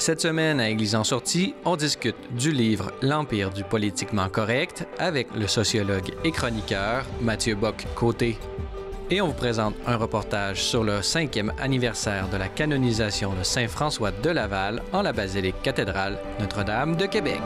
Cette semaine, à Église en sortie, on discute du livre « L'Empire du politiquement correct » avec le sociologue et chroniqueur Mathieu Bock-Côté. Et on vous présente un reportage sur le 5e anniversaire de la canonisation de Saint François de Laval en la basilique cathédrale Notre-Dame de Québec.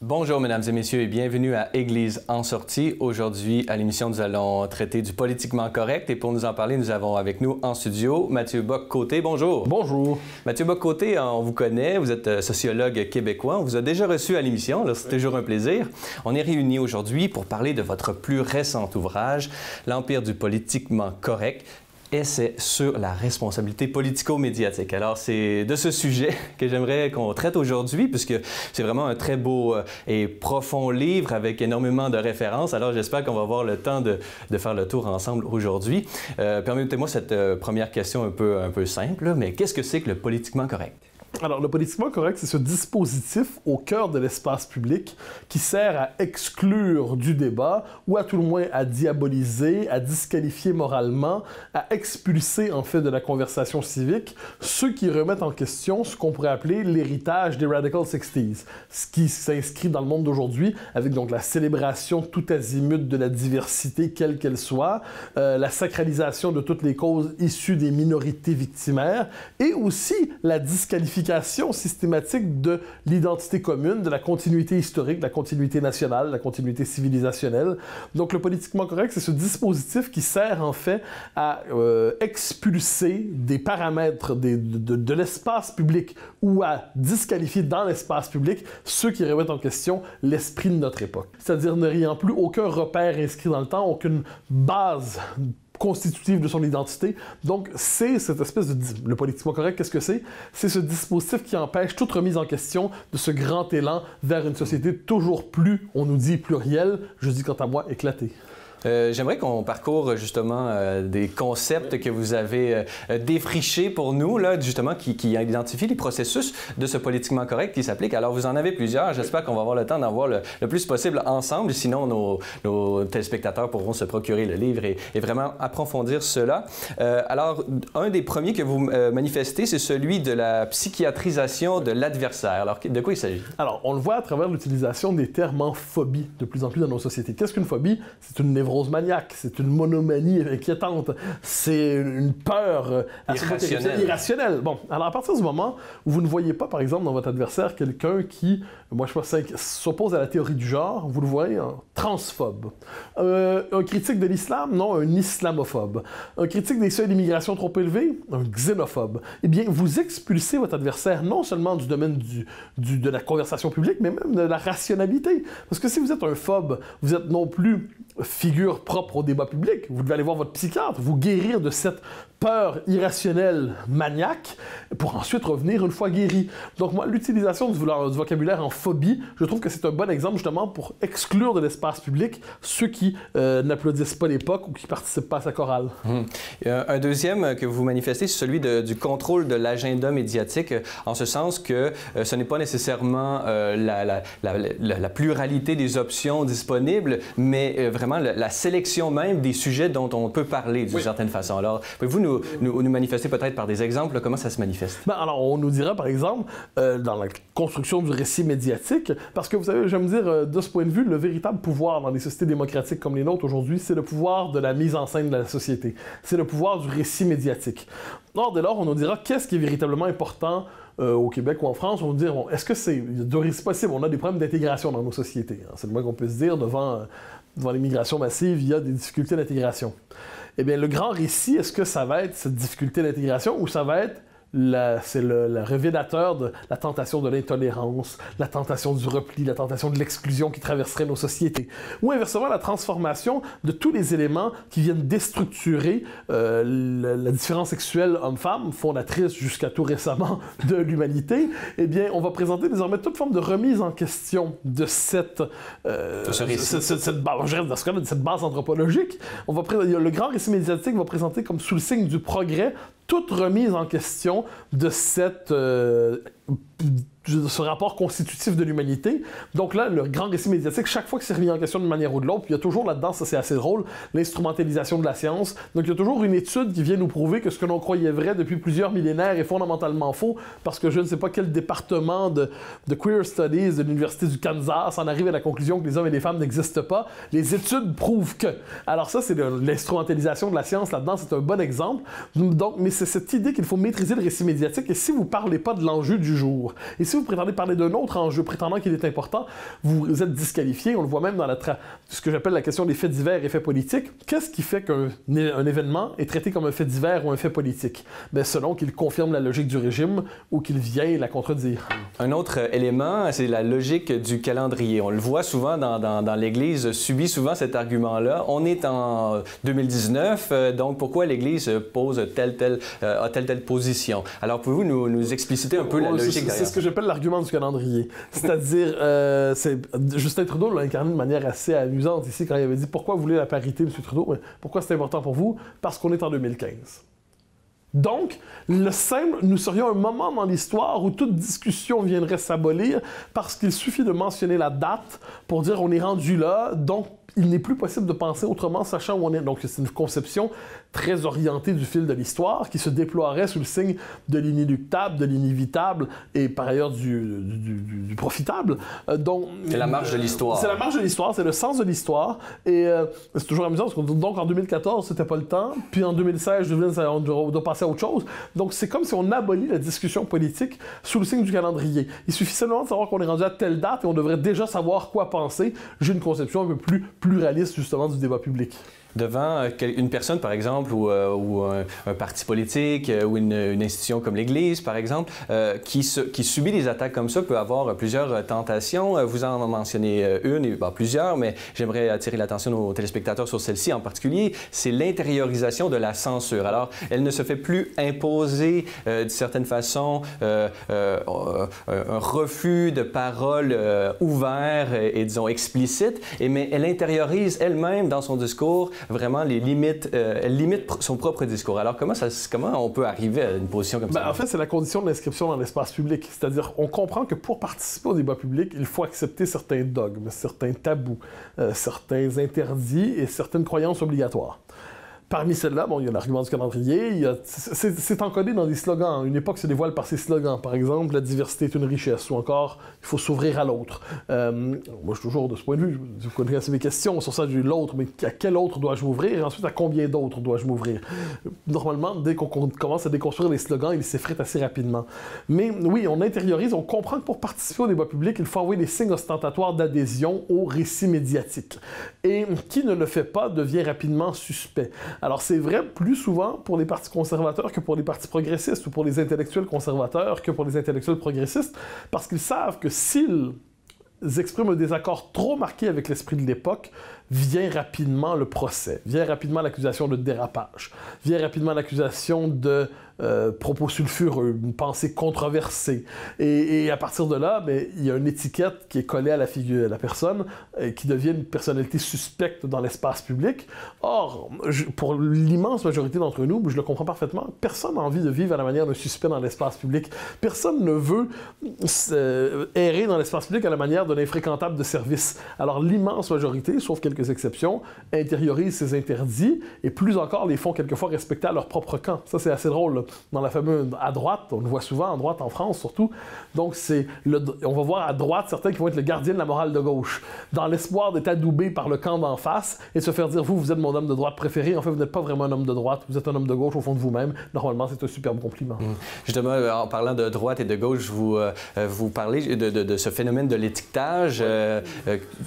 Bonjour, mesdames et messieurs, et bienvenue à Église en sortie. Aujourd'hui, à l'émission, nous allons traiter du politiquement correct. Et pour nous en parler, nous avons avec nous en studio Mathieu Bock-Côté. Bonjour. Bonjour. Mathieu Bock-Côté, on vous connaît, vous êtes sociologue québécois. On vous a déjà reçu à l'émission, c'est toujours un plaisir. On est réunis aujourd'hui pour parler de votre plus récent ouvrage, L'Empire du politiquement correct. Essai sur la responsabilité politico-médiatique. Alors, c'est de ce sujet que j'aimerais qu'on traite aujourd'hui, puisque c'est vraiment un très beau et profond livre avec énormément de références. Alors, j'espère qu'on va avoir le temps de faire le tour ensemble aujourd'hui. Permettez-moi cette première question un peu simple, mais qu'est-ce que c'est que le politiquement correct? Alors, le politiquement correct, c'est ce dispositif au cœur de l'espace public qui sert à exclure du débat ou à tout le moins à diaboliser, à disqualifier moralement, à expulser en fait de la conversation civique ceux qui remettent en question ce qu'on pourrait appeler l'héritage des Radical 60s, ce qui s'inscrit dans le monde d'aujourd'hui avec donc la célébration tout azimut de la diversité, quelle qu'elle soit, la sacralisation de toutes les causes issues des minorités victimaires et aussi la disqualification systématique de l'identité commune, de la continuité historique, de la continuité nationale, de la continuité civilisationnelle. Donc le politiquement correct, c'est ce dispositif qui sert en fait à expulser des paramètres de l'espace public ou à disqualifier dans l'espace public ceux qui remettent en question l'esprit de notre époque. C'est-à-dire n'ayant plus aucun repère inscrit dans le temps, aucune base constitutive de son identité. Donc, c'est cette espèce de... Le politiquement correct, qu'est-ce que c'est? C'est ce dispositif qui empêche toute remise en question de ce grand élan vers une société toujours plus, on nous dit plurielle, je dis quant à moi, éclatée. J'aimerais qu'on parcourt justement des concepts que vous avez défrichés pour nous, là, justement, qui identifient les processus de ce politiquement correct qui s'applique. Alors, vous en avez plusieurs. J'espère qu'on va avoir le temps d'en voir le plus possible ensemble. Sinon, nos téléspectateurs pourront se procurer le livre et vraiment approfondir cela. Alors, un des premiers que vous manifestez, c'est celui de la psychiatrisation de l'adversaire. Alors, de quoi il s'agit? Alors, on le voit à travers l'utilisation des termes en phobie de plus en plus dans nos sociétés. Qu'est-ce qu'une phobie? C'est une névrose maniaque, c'est une monomanie inquiétante, c'est une peur irrationnelle. Bon, alors à partir du moment où vous ne voyez pas, par exemple, dans votre adversaire, quelqu'un qui, moi je pense, s'oppose à la théorie du genre, vous le voyez, un transphobe. Un critique de l'islam, non, un islamophobe. Un critique des seuils d'immigration trop élevés, un xénophobe. Eh bien, vous expulsez votre adversaire non seulement du domaine de la conversation publique, mais même de la rationalité. Parce que si vous êtes un phobe, vous êtes non plus figure propre au débat public. Vous devez aller voir votre psychiatre, vous guérir de cette peur irrationnelle maniaque pour ensuite revenir une fois guéri. Donc moi, l'utilisation du vocabulaire en phobie, je trouve que c'est un bon exemple justement pour exclure de l'espace public ceux qui n'applaudissent pas l'époque ou qui participent pas à sa chorale. Un deuxième que vous manifestez, c'est celui du contrôle de l'agenda médiatique, en ce sens que ce n'est pas nécessairement la pluralité des options disponibles, mais vraiment la sélection même des sujets dont on peut parler d'une certaine façon. Alors, pouvez-vous nous manifester peut-être par des exemples, comment ça se manifeste? Ben, alors, on nous dira, par exemple, dans la construction du récit médiatique, parce que vous savez, je vais me dire, de ce point de vue, le véritable pouvoir dans les sociétés démocratiques comme les nôtres aujourd'hui, c'est le pouvoir de la mise en scène de la société. C'est le pouvoir du récit médiatique. Or, dès lors, on nous dira qu'est-ce qui est véritablement important au Québec ou en France. On va nous dire, bon, est-ce que c'est possible? On a des problèmes d'intégration dans nos sociétés. C'est le moins qu'on peut se dire devant l'immigration massive, il y a des difficultés d'intégration. Eh bien, le grand récit, est-ce que ça va être cette difficulté d'intégration ou ça va être c'est le révélateur de la tentation de l'intolérance, la tentation du repli, la tentation de l'exclusion qui traverserait nos sociétés. Ou inversement, la transformation de tous les éléments qui viennent déstructurer la différence sexuelle homme-femme, fondatrice jusqu'à tout récemment de l'humanité. Eh bien, on va présenter désormais toute forme de remise en question de cette base anthropologique. Le grand récit médiatique va présenter comme sous le signe du progrès toute remise en question de ce rapport constitutif de l'humanité. Donc là, le grand récit médiatique, chaque fois que c'est remis en question d'une manière ou de l'autre, puis il y a toujours là-dedans, ça c'est assez drôle, l'instrumentalisation de la science. Donc il y a toujours une étude qui vient nous prouver que ce que l'on croyait vrai depuis plusieurs millénaires est fondamentalement faux, parce que je ne sais pas quel département de Queer Studies de l'Université du Kansas en arrive à la conclusion que les hommes et les femmes n'existent pas. Les études prouvent que. Alors ça, c'est l'instrumentalisation de la science là-dedans, c'est un bon exemple. Donc, mais c'est cette idée qu'il faut maîtriser le récit médiatique, et si vous ne parlez pas de l'enjeu du jour, et si vous prétendez parler d'un autre enjeu prétendant qu'il est important, vous êtes disqualifié. On le voit même dans ce que j'appelle la question des faits divers et faits politiques. Qu'est-ce qui fait qu'un événement est traité comme un fait divers ou un fait politique? Bien, selon qu'il confirme la logique du régime ou qu'il vient la contredire. Un autre élément, c'est la logique du calendrier. On le voit souvent dans l'Église, subit souvent cet argument-là. On est en 2019, donc pourquoi l'Église pose a telle position? Alors, pouvez-vous nous expliciter un peu la logique derrière? C'est ce que j'appelle l'argument du calendrier. C'est-à-dire, Justin Trudeau l'a incarné de manière assez amusante ici quand il avait dit « Pourquoi vous voulez la parité, M. Trudeau? Pourquoi c'est important pour vous? Parce qu'on est en 2015. » Donc, nous serions un moment dans l'histoire où toute discussion viendrait s'abolir parce qu'il suffit de mentionner la date pour dire on est rendu là, donc il n'est plus possible de penser autrement, sachant où on est. Donc, c'est une conception très orientée du fil de l'histoire qui se déploierait sous le signe de l'inéluctable, de l'inévitable et par ailleurs du profitable. C'est la marche de l'histoire. C'est la marche de l'histoire, c'est le sens de l'histoire. Et c'est toujours amusant parce que donc en 2014, c'était pas le temps. Puis en 2016, on doit passer à autre chose. Donc, c'est comme si on abolit la discussion politique sous le signe du calendrier. Il suffit seulement de savoir qu'on est rendu à telle date et on devrait déjà savoir quoi penser. J'ai une conception un peu plus pluraliste, justement, du débat public. Devant une personne, par exemple, ou un parti politique, ou une institution comme l'Église, par exemple, qui subit des attaques comme ça, peut avoir plusieurs tentations. Vous en mentionnez une, plusieurs, mais j'aimerais attirer l'attention de nos téléspectateurs sur celle-ci en particulier. C'est l'intériorisation de la censure. Alors, elle ne se fait plus imposer, d'une certaine façon, un refus de parole ouvert et, disons, explicite, mais elle intériorise elle-même dans son discours vraiment les limites, elle limite son propre discours. Alors, comment on peut arriver à une position comme ça? En fait, c'est la condition de l'inscription dans l'espace public. C'est-à-dire, on comprend que pour participer au débat public, il faut accepter certains dogmes, certains tabous, certains interdits et certaines croyances obligatoires. Parmi celles-là, il y a l'argument du calendrier, c'est encodé dans des slogans. Une époque se dévoile par ses slogans. Par exemple, la diversité est une richesse, ou encore, il faut s'ouvrir à l'autre. Moi, je suis toujours de ce point de vue, vous connaissez mes questions sur ça du l'autre, mais à quel autre dois-je m'ouvrir? Et ensuite, à combien d'autres dois-je m'ouvrir? Normalement, dès qu'on commence à déconstruire les slogans, ils s'effritent assez rapidement. Mais oui, on intériorise, on comprend que pour participer au débat public, il faut envoyer des signes ostentatoires d'adhésion au récit médiatique. Et qui ne le fait pas devient rapidement suspect. Alors, c'est vrai plus souvent pour les partis conservateurs que pour les partis progressistes ou pour les intellectuels conservateurs que pour les intellectuels progressistes, parce qu'ils savent que s'ils expriment un désaccord trop marqué avec l'esprit de l'époque, vient rapidement le procès, vient rapidement l'accusation de dérapage, vient rapidement l'accusation de propos sulfureux, une pensée controversée. Et à partir de là, il y a une étiquette qui est collée à la figure de la personne qui devient une personnalité suspecte dans l'espace public. Or, pour l'immense majorité d'entre nous, je le comprends parfaitement, personne n'a envie de vivre à la manière d'un suspect dans l'espace public. Personne ne veut errer dans l'espace public à la manière d'un infréquentable de service. Alors, l'immense majorité, sauf quelques exceptions, intériorisent ces interdits et plus encore les font quelquefois respecter à leur propre camp. Ça, c'est assez drôle. Dans la fameuse à droite, on le voit souvent à droite en France surtout. Donc, on va voir à droite certains qui vont être le gardien de la morale de gauche, dans l'espoir d'être adoubé par le camp d'en face et de se faire dire vous êtes mon homme de droite préféré. En fait, vous n'êtes pas vraiment un homme de droite, vous êtes un homme de gauche au fond de vous-même. Normalement, c'est un superbe compliment. Justement, en parlant de droite et de gauche, vous parlez de ce phénomène de l'étiquetage,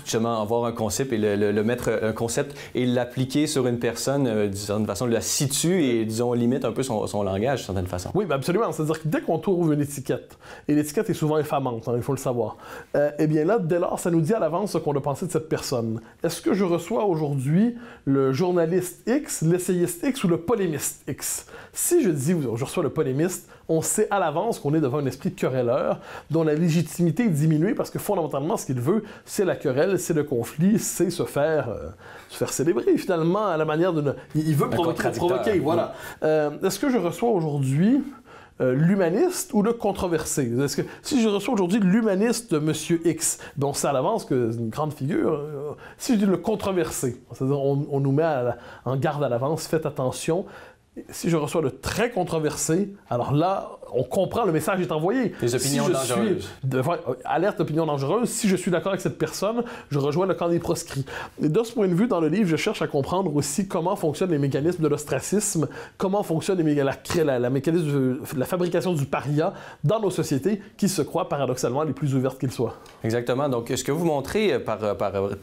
justement, avoir un concept et le le mettre un concept et l'appliquer sur une personne, d'une façon, la situe et, disons, limite un peu son langage, d'une certaine façon. Oui, ben absolument. C'est-à-dire que dès qu'on trouve une étiquette, et l'étiquette est souvent infamante, hein, il faut le savoir, eh bien là, dès lors, ça nous dit à l'avance ce qu'on a pensé de cette personne. Est-ce que je reçois aujourd'hui le journaliste X, l'essayiste X ou le polémiste X? Si je dis je reçois le polémiste, on sait à l'avance qu'on est devant un esprit querelleur dont la légitimité est diminuée parce que fondamentalement, ce qu'il veut, c'est la querelle, c'est le conflit, c'est se faire célébrer finalement à la manière d'une... Il veut provoquer, voilà. Est-ce que je reçois aujourd'hui l'humaniste ou le controversé? Est-ce que si je reçois aujourd'hui l'humaniste de M. X, ben on sait à l'avance que c'est une grande figure. Si je dis le controversé, c'est-à-dire on nous met en garde à l'avance, faites attention. Si je reçois le très controversé, alors là, on comprend, le message est envoyé. Des opinions dangereuses. Alerte opinion dangereuse. Si je suis d'accord avec cette personne, je rejoins le camp des proscrits. Et de ce point de vue, dans le livre, je cherche à comprendre aussi comment fonctionnent les mécanismes de l'ostracisme, comment fonctionne la mécanisme de la fabrication du paria dans nos sociétés qui se croient paradoxalement les plus ouvertes qu'ils soient. Exactement. Donc, ce que vous montrez par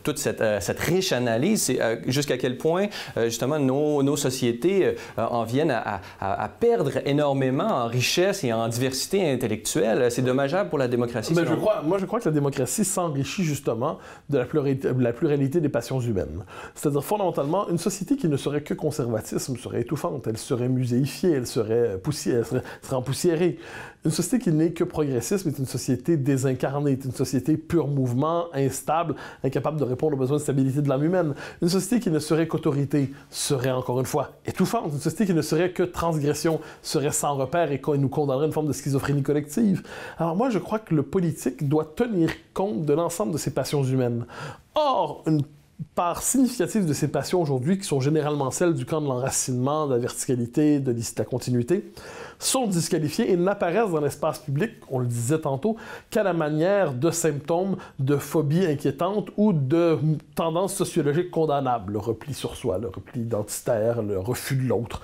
toute cette riche analyse, c'est jusqu'à quel point, justement, nos sociétés en viennent à perdre énormément en richesse et en diversité intellectuelle. C'est dommageable pour la démocratie. Ben, je crois que la démocratie s'enrichit justement de la pluralité des passions humaines. C'est-à-dire, fondamentalement, une société qui ne serait que conservatisme serait étouffante, elle serait muséifiée, elle serait empoussiérée. Une société qui n'est que progressisme est une société désincarnée, est une société pur mouvement, instable, incapable de répondre aux besoins de stabilité de l'âme humaine. Une société qui ne serait qu'autorité serait, encore une fois, étouffante. Une société qui ne serait que transgression serait sans repère et nous condamnerait une forme de schizophrénie collective. Alors moi, je crois que le politique doit tenir compte de l'ensemble de ces passions humaines. Or, une part significative de ces passions aujourd'hui, qui sont généralement celles du camp de l'enracinement, de la verticalité, de la continuité, sont disqualifiées et n'apparaissent dans l'espace public, on le disait tantôt, qu'à la manière de symptômes de phobie inquiétante ou de tendances sociologiques condamnables, le repli sur soi, le repli identitaire, le refus de l'autre.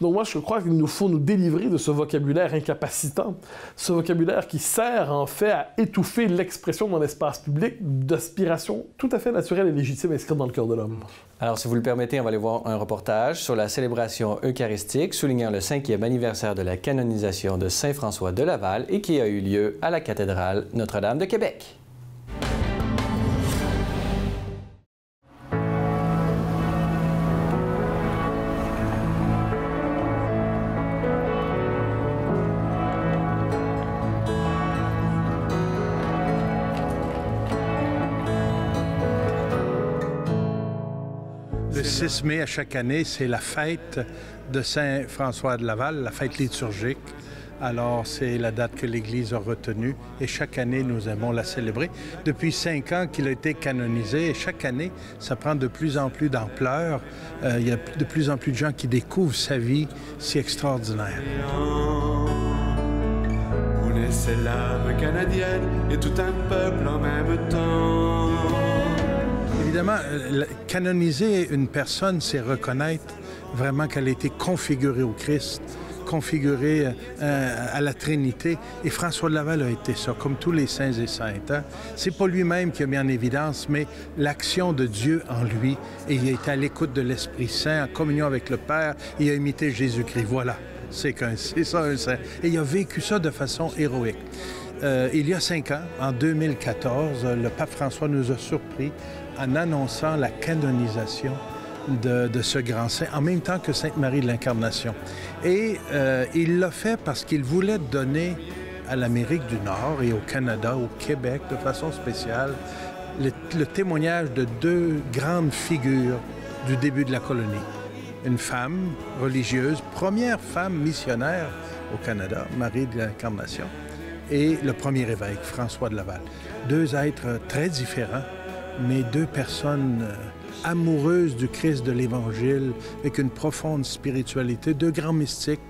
Donc moi, je crois qu'il nous faut nous délivrer de ce vocabulaire incapacitant, ce vocabulaire qui sert en fait à étouffer l'expression dans l'espace public d'aspirations tout à fait naturelles et légitimes inscrites dans le cœur de l'homme. Alors, si vous le permettez, on va aller voir un reportage sur la célébration eucharistique soulignant le 5e anniversaire de la canonisation de Saint François de Laval et qui a eu lieu à la cathédrale Notre-Dame de Québec. Le 6 mai, à chaque année, c'est la fête de Saint François de Laval, la fête liturgique. Alors, c'est la date que l'Église a retenue et chaque année, nous aimons la célébrer. Depuis 5 ans qu'il a été canonisé et chaque année, ça prend de plus en plus d'ampleur. Il y a de plus en plus de gens qui découvrent sa vie si extraordinaire. On est l'âme canadienne et tout un peuple en même temps. Évidemment, canoniser une personne, c'est reconnaître vraiment qu'elle a été configurée au Christ, configurée à la Trinité. Et François de Laval a été ça, comme tous les saints et saintes. Hein? C'est pas lui-même qui a mis en évidence, mais l'action de Dieu en lui. Et il a été à l'écoute de l'Esprit Saint, en communion avec le Père. Il a imité Jésus-Christ. Voilà, c'est ça un saint. Et il a vécu ça de façon héroïque. Il y a 5 ans, en 2014, le pape François nous a surpris en annonçant la canonisation de ce grand saint, en même temps que Sainte Marie de l'Incarnation. Et il l'a fait parce qu'il voulait donner à l'Amérique du Nord et au Canada, au Québec, de façon spéciale, le témoignage de 2 grandes figures du début de la colonie. Une femme religieuse, première femme missionnaire au Canada, Marie de l'Incarnation, et le premier évêque, François de Laval. 2 êtres très différents, mais 2 personnes amoureuses du Christ de l'Évangile, avec une profonde spiritualité, 2 grands mystiques,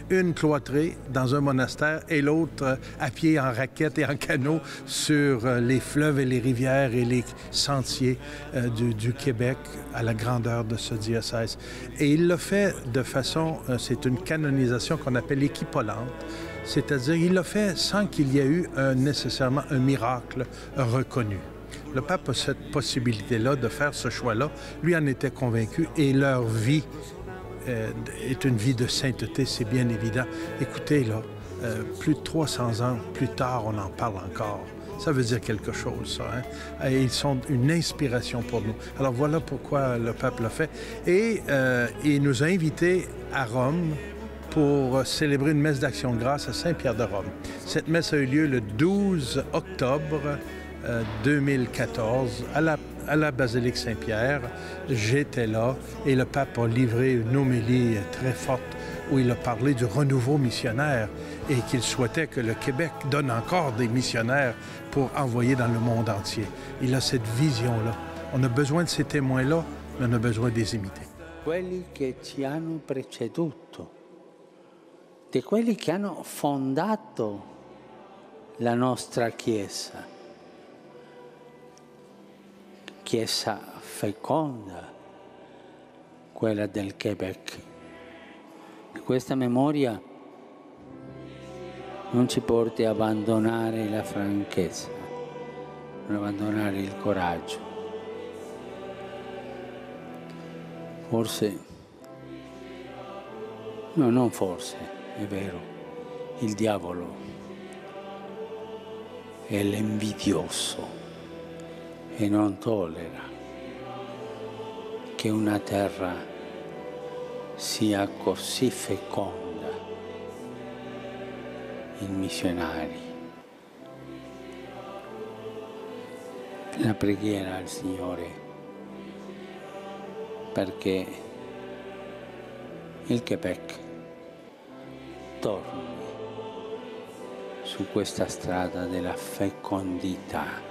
une cloîtrée dans un monastère et l'autre à pied en raquette et en canot sur les fleuves et les rivières et les sentiers du Québec à la grandeur de ce diocèse. Et il l'a fait de façon, c'est une canonisation qu'on appelle équipolante, c'est-à-dire il l'a fait sans qu'il y ait eu nécessairement un miracle reconnu. Le pape a cette possibilité-là de faire ce choix-là. Lui en était convaincu et leur vie est une vie de sainteté, c'est bien évident. Écoutez, là, plus de 300 ans plus tard, on en parle encore. Ça veut dire quelque chose, ça. Hein? Et ils sont une inspiration pour nous. Alors voilà pourquoi le pape l'a fait. Et il nous a invités à Rome pour célébrer une messe d'action de grâce à Saint-Pierre de Rome. Cette messe a eu lieu le 12 octobre 2014 à la basilique Saint-Pierre. J'étais là et le pape a livré une homélie très forte où il a parlé du renouveau missionnaire et qu'il souhaitait que le Québec donne encore des missionnaires pour envoyer dans le monde entier. Il a cette vision-là. On a besoin de ces témoins-là, mais on a besoin de les imiter. Quelli che ci hanno preceduto, di quelli che hanno fondato la nostra Chiesa, Chiesa feconda, quella del Québec. Questa memoria non ci porti a abbandonare la franchezza, non abbandonare il coraggio. Forse, no, non forse, è vero, il diavolo è l'invidioso e non tollera che una terra sia così feconda in missionari. La preghiera al Signore perché il Québec torni su questa strada della fecondità.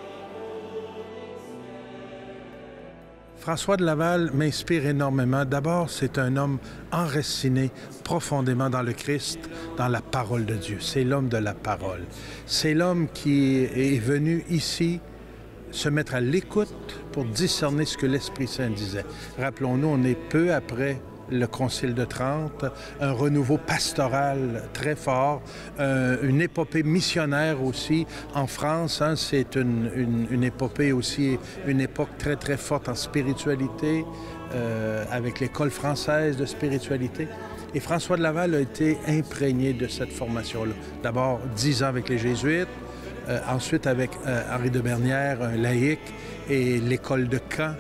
François de Laval m'inspire énormément. D'abord, c'est un homme enraciné profondément dans le Christ, dans la parole de Dieu. C'est l'homme de la parole. C'est l'homme qui est venu ici se mettre à l'écoute pour discerner ce que l'Esprit Saint disait. Rappelons-nous, on est peu après le Concile de Trente, un renouveau pastoral très fort, une épopée missionnaire aussi en France. Hein, c'est une épopée aussi, une époque très, très forte en spiritualité, avec l'école française de spiritualité. Et François de Laval a été imprégné de cette formation-là. D'abord, 10 ans avec les Jésuites, ensuite avec Henri de Bernière, un laïc, et l'école de Caen,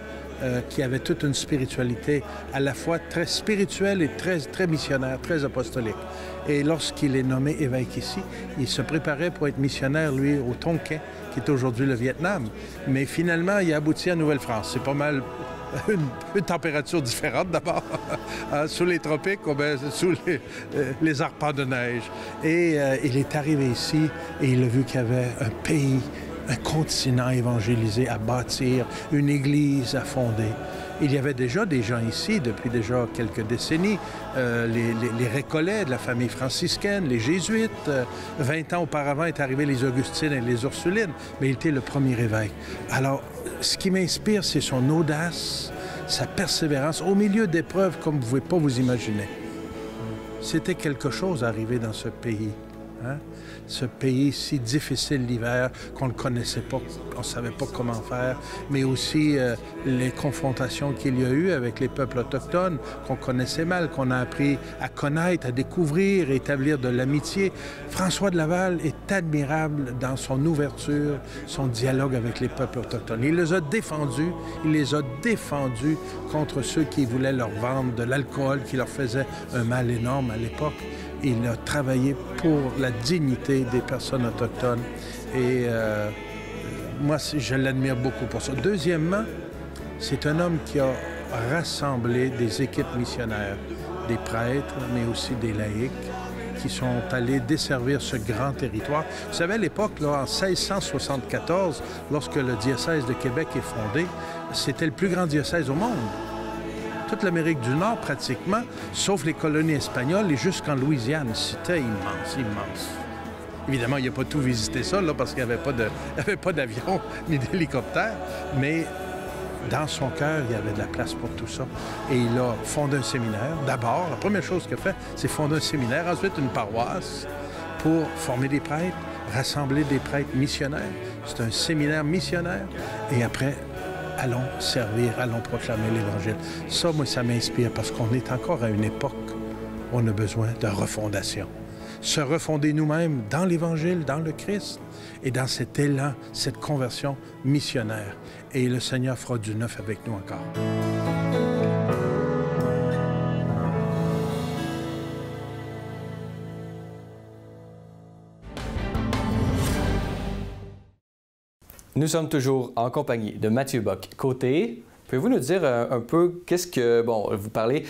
qui avait toute une spiritualité à la fois très spirituelle et très, très missionnaire, très apostolique. Et lorsqu'il est nommé évêque ici, il se préparait pour être missionnaire, lui, au Tonkin, qui est aujourd'hui le Vietnam. Mais finalement, il a abouti à Nouvelle-France. C'est pas mal une température différente d'abord, sous les tropiques ou bien sous les arpents de neige. Et il est arrivé ici et il a vu qu'il y avait un pays, un continent évangélisé à bâtir, une église à fonder. Il y avait déjà des gens ici depuis déjà quelques décennies, les Récollets de la famille franciscaine, les Jésuites. 20 ans auparavant est arrivé les Augustines et les Ursulines, mais il était le premier évêque. Alors, ce qui m'inspire, c'est son audace, sa persévérance, au milieu d'épreuves comme vous ne pouvez pas vous imaginer. C'était quelque chose arrivé dans ce pays. Hein? Ce pays si difficile l'hiver qu'on ne connaissait pas, on ne savait pas comment faire, mais aussi les confrontations qu'il y a eu avec les peuples autochtones qu'on connaissait mal, qu'on a appris à connaître, à découvrir, à établir de l'amitié. François de Laval est admirable dans son ouverture, son dialogue avec les peuples autochtones. Il les a défendus contre ceux qui voulaient leur vendre de l'alcool qui leur faisait un mal énorme à l'époque. Il a travaillé pour la dignité des personnes autochtones et moi, je l'admire beaucoup pour ça. Deuxièmement, c'est un homme qui a rassemblé des équipes missionnaires, des prêtres, mais aussi des laïcs, qui sont allés desservir ce grand territoire. Vous savez, à l'époque, là, en 1674, lorsque le diocèse de Québec est fondé, c'était le plus grand diocèse au monde. Toute l'Amérique du Nord, pratiquement, sauf les colonies espagnoles et jusqu'en Louisiane. C'était immense, immense. Évidemment, il n'a pas tout visité ça, là, parce qu'il n'y avait pas d'avion ni d'hélicoptère, mais dans son cœur, il y avait de la place pour tout ça. Et il a fondé un séminaire. D'abord, la première chose qu'il a fait, c'est fonder un séminaire, ensuite une paroisse pour former des prêtres, rassembler des prêtres missionnaires. c'est un séminaire missionnaire. Et après, allons servir, allons proclamer l'Évangile. Ça, moi, ça m'inspire parce qu'on est encore à une époque où on a besoin de refondation. Se refonder nous-mêmes dans l'Évangile, dans le Christ et dans cet élan, cette conversion missionnaire. Et le Seigneur fera du neuf avec nous encore. Nous sommes toujours en compagnie de Mathieu Bock-Côté. Pouvez-vous nous dire un peu qu'est-ce que... Bon, vous parlez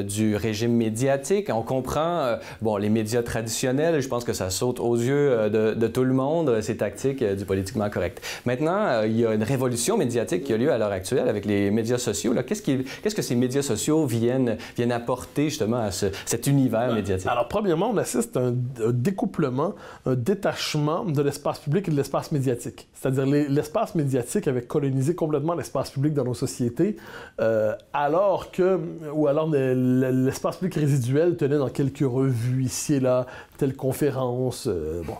du régime médiatique. On comprend, bon, les médias traditionnels, je pense que ça saute aux yeux de tout le monde, ces tactiques du politiquement correct. Maintenant, il y a une révolution médiatique qui a lieu à l'heure actuelle avec les médias sociaux. Qu'est-ce que ces médias sociaux viennent apporter justement à cet univers médiatique? Alors, premièrement, on assiste à un découplement, un détachement de l'espace public et de l'espace médiatique. C'est-à-dire l'espace médiatique avait colonisé complètement l'espace public dans nos sociétés. Alors l'espace public résiduel tenait dans quelques revues ici et là, telle conférence, bon.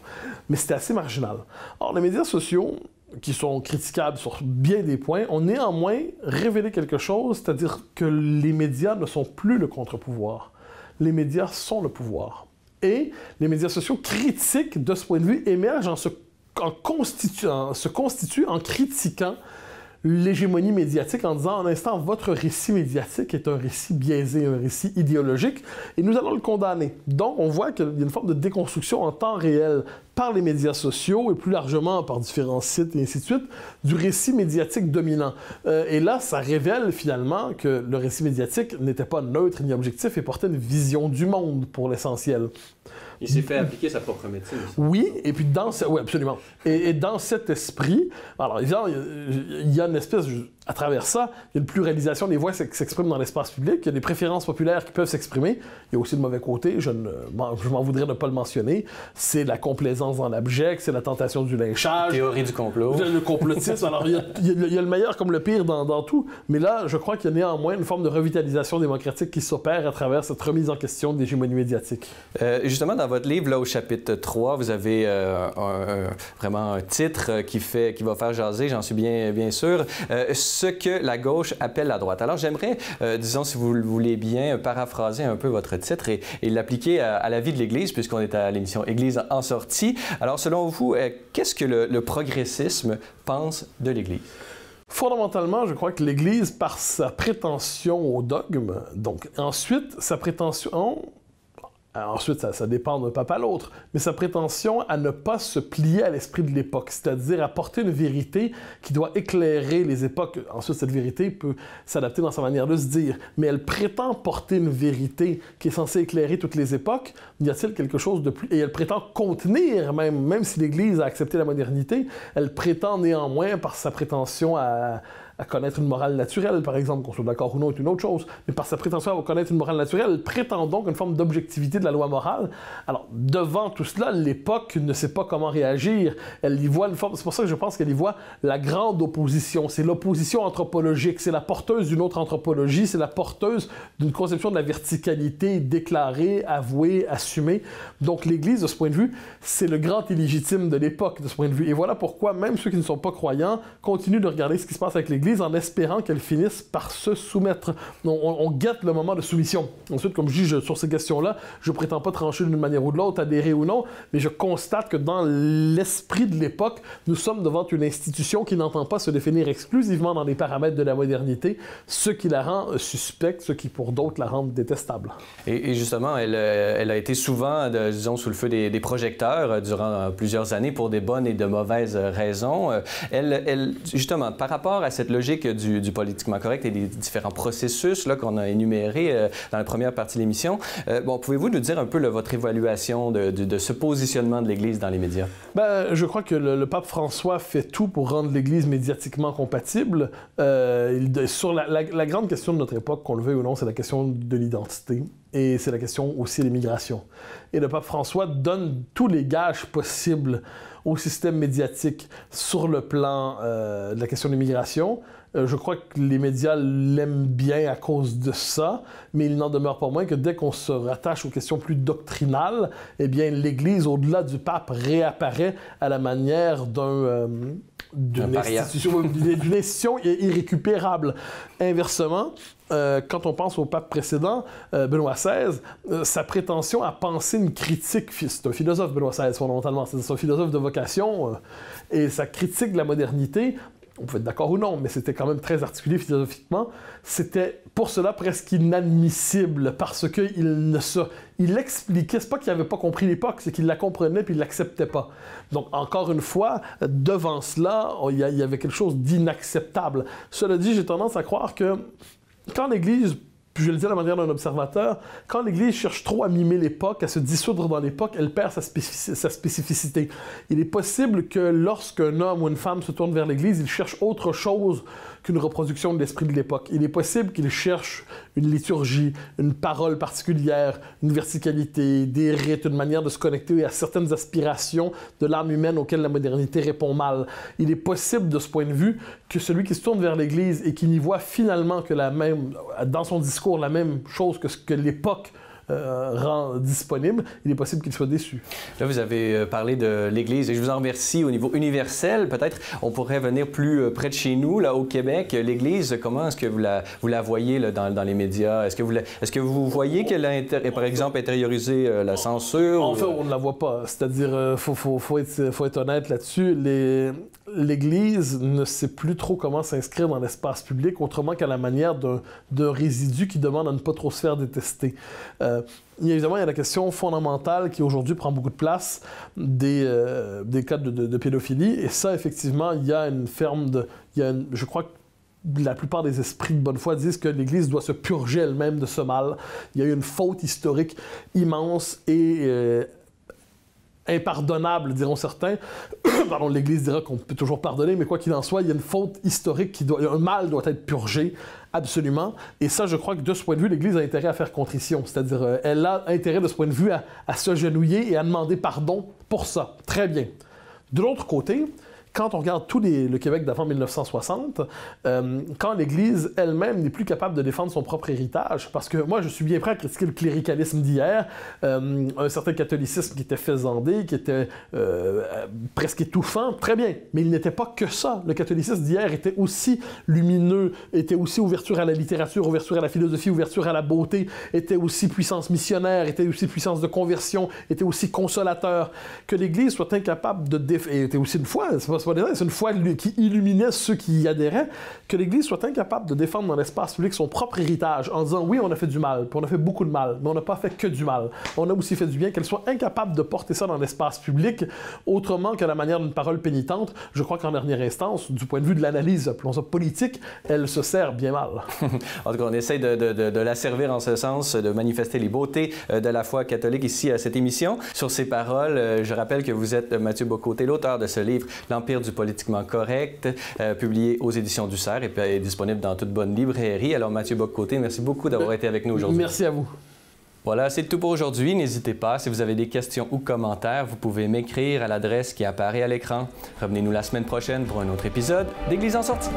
Mais c'était assez marginal. Or, les médias sociaux, qui sont critiquables sur bien des points, ont néanmoins révélé quelque chose, c'est-à-dire que les médias ne sont plus le contre-pouvoir. Les médias sont le pouvoir. Et les médias sociaux critiques, de ce point de vue, émergent se constituent en critiquant l'hégémonie médiatique en disant, en instant, votre récit médiatique est un récit biaisé, un récit idéologique, et nous allons le condamner. Donc, on voit qu'il y a une forme de déconstruction en temps réel par les médias sociaux et plus largement par différents sites et ainsi de suite, du récit médiatique dominant. Et là, ça révèle finalement que le récit médiatique n'était pas neutre ni objectif et portait une vision du monde pour l'essentiel. Il s'est fait appliquer sa propre médecine aussi. Oui, et puis oui, absolument. Et dans cet esprit, alors évidemment, il y a une espèce, à travers ça, il y a une pluralisation des voix qui s'expriment dans l'espace public, il y a des préférences populaires qui peuvent s'exprimer, il y a aussi le mauvais côté, je m'en voudrais de ne pas le mentionner, c'est la complaisance dans l'abject, c'est la tentation du lynchage. Théorie du complot. Le complotisme, alors il y a le meilleur comme le pire dans tout, mais là, je crois qu'il y a néanmoins une forme de revitalisation démocratique qui s'opère à travers cette remise en question de l'hégémonie médiatique. Justement, dans votre livre, là, au chapitre 3, vous avez vraiment un titre qui va faire jaser, j'en suis bien sûr, ce que la gauche appelle la droite. Alors, j'aimerais, disons, si vous le voulez bien, paraphraser un peu votre titre et l'appliquer à la vie de l'Église, puisqu'on est à l'émission Église en sortie. Alors, selon vous, qu'est-ce que le progressisme pense de l'Église? Fondamentalement, je crois que l'Église, par sa prétention au dogme, donc ensuite, sa prétention... Ensuite, ça dépend d'un pape à l'autre, mais sa prétention à ne pas se plier à l'esprit de l'époque, c'est-à-dire à porter une vérité qui doit éclairer les époques. Ensuite, cette vérité peut s'adapter dans sa manière de se dire, mais elle prétend porter une vérité qui est censée éclairer toutes les époques. Y a-t-il quelque chose de plus... Et elle prétend contenir, même si l'Église a accepté la modernité, elle prétend néanmoins, par sa prétention à connaître une morale naturelle, par exemple, qu'on soit d'accord ou non, est une autre chose, mais par sa prétention à connaître une morale naturelle, elle prétend donc une forme d'objectivité de la loi morale. Alors, devant tout cela, l'époque ne sait pas comment réagir. Elle y voit une forme... C'est pour ça que je pense qu'elle y voit la grande opposition. C'est l'opposition anthropologique. C'est la porteuse d'une autre anthropologie. C'est la porteuse d'une conception de la verticalité déclarée, avouée, assumée. Donc, l'Église, de ce point de vue, c'est le grand illégitime de l'époque, de ce point de vue. Et voilà pourquoi même ceux qui ne sont pas croyants continuent de regarder ce qui se passe avec l'Église en espérant qu'elle finisse par se soumettre. On guette le moment de soumission. Ensuite, comme je dis, sur ces questions-là, je ne prétends pas trancher d'une manière ou de l'autre, adhérer ou non, mais je constate que dans l'esprit de l'époque, nous sommes devant une institution qui n'entend pas se définir exclusivement dans les paramètres de la modernité, ce qui la rend suspecte, ce qui pour d'autres la rend détestable. Et justement, elle a été souvent, disons, sous le feu des projecteurs durant plusieurs années pour des bonnes et de mauvaises raisons. Justement, par rapport à cette logique du politiquement correct et des différents processus là, qu'on a énumérés dans la première partie de l'émission, pouvez-vous nous dire un peu votre évaluation de ce positionnement de l'Église dans les médias? Je crois que le pape François fait tout pour rendre l'Église médiatiquement compatible. Sur la grande question de notre époque, qu'on le veuille ou non, c'est la question de l'identité. et c'est la question aussi de l'immigration. Et le pape François donne tous les gages possibles au système médiatique sur le plan de la question de l'immigration. Je crois que les médias l'aiment bien à cause de ça, mais il n'en demeure pas moins que dès qu'on se rattache aux questions plus doctrinales, eh bien, l'Église, au-delà du pape, réapparaît à la manière d'une institution irrécupérable. Inversement, quand on pense au pape précédent, Benoît XVI, sa prétention à penser une critique, c'est un philosophe Benoît XVI fondamentalement, c'est un philosophe de vocation, et sa critique de la modernité, on peut être d'accord ou non, mais c'était quand même très articulé philosophiquement, c'était pour cela presque inadmissible, parce qu'il expliquait, c'est pas qu'il n'avait pas compris l'époque, c'est qu'il la comprenait puis il l'acceptait pas. Donc encore une fois, devant cela, il y avait quelque chose d'inacceptable. Cela dit, j'ai tendance à croire que quand l'Église, je le dis à la manière d'un observateur, quand l'Église cherche trop à mimer l'époque, à se dissoudre dans l'époque, elle perd sa spécificité. Il est possible que lorsqu'un homme ou une femme se tourne vers l'Église, il cherche autre chose qu'une reproduction de l'esprit de l'époque. Il est possible qu'il cherche une liturgie, une parole particulière, une verticalité, des rites, une manière de se connecter à certaines aspirations de l'âme humaine auxquelles la modernité répond mal. Il est possible, de ce point de vue, que celui qui se tourne vers l'Église et qui n'y voit finalement que dans son discours la même chose que ce que l'époque rend disponible, il est possible qu'il soit déçu. Là, vous avez parlé de l'Église et je vous en remercie au niveau universel. Peut-être on pourrait venir plus près de chez nous, là, au Québec. L'Église, comment est-ce que vous la voyez là, dans les médias? Est-ce que vous voyez qu'elle a, par exemple, intériorisé la censure? En fait, on ne la voit pas. C'est-à-dire, faut être honnête là-dessus. L'Église ne sait plus trop comment s'inscrire dans l'espace public autrement qu'à la manière d'un résidu qui demande à ne pas trop se faire détester. Évidemment, il y a la question fondamentale qui aujourd'hui prend beaucoup de place des cas de pédophilie. Et ça, effectivement, il y a une ferme je crois que la plupart des esprits de bonne foi disent que l'Église doit se purger elle-même de ce mal. Il y a eu une faute historique immense et impardonnable, diront certains. Pardon, l'Église dira qu'on peut toujours pardonner, mais quoi qu'il en soit, il y a une faute historique un mal doit être purgé, absolument. Et ça, je crois que de ce point de vue, l'Église a intérêt à faire contrition. C'est-à-dire, elle a intérêt de ce point de vue à s'agenouiller et à demander pardon pour ça. Très bien. De l'autre côté, quand on regarde le Québec d'avant 1960, quand l'Église elle-même n'est plus capable de défendre son propre héritage, parce que moi, je suis bien prêt à critiquer le cléricalisme d'hier, un certain catholicisme qui était faisandé, qui était presque étouffant, très bien, mais il n'était pas que ça. Le catholicisme d'hier était aussi lumineux, était aussi ouverture à la littérature, ouverture à la philosophie, ouverture à la beauté, était aussi puissance missionnaire, était aussi puissance de conversion, était aussi consolateur. Que l'Église soit incapable de défendre, était aussi une foi, c'est une foi qui illuminait ceux qui y adhéraient, que l'Église soit incapable de défendre dans l'espace public son propre héritage en disant oui, on a fait du mal, puis on a fait beaucoup de mal, mais on n'a pas fait que du mal. On a aussi fait du bien, qu'elle soit incapable de porter ça dans l'espace public autrement qu'à la manière d'une parole pénitente. Je crois qu'en dernière instance, du point de vue de l'analyse, appelons ça politique, elle se sert bien mal. En tout cas, on essaye de la servir en ce sens, de manifester les beautés de la foi catholique ici à cette émission. Sur ces paroles, je rappelle que vous êtes Mathieu Bock-Côté, l'auteur de ce livre, L'Empire du politiquement correct, publié aux éditions du Cerf et puis est disponible dans toute bonne librairie. Alors Mathieu Bock-Côté, merci beaucoup d'avoir été avec nous aujourd'hui. Merci à vous. Voilà, c'est tout pour aujourd'hui. N'hésitez pas, si vous avez des questions ou commentaires, vous pouvez m'écrire à l'adresse qui apparaît à l'écran. Revenez-nous la semaine prochaine pour un autre épisode d'Église en sortie.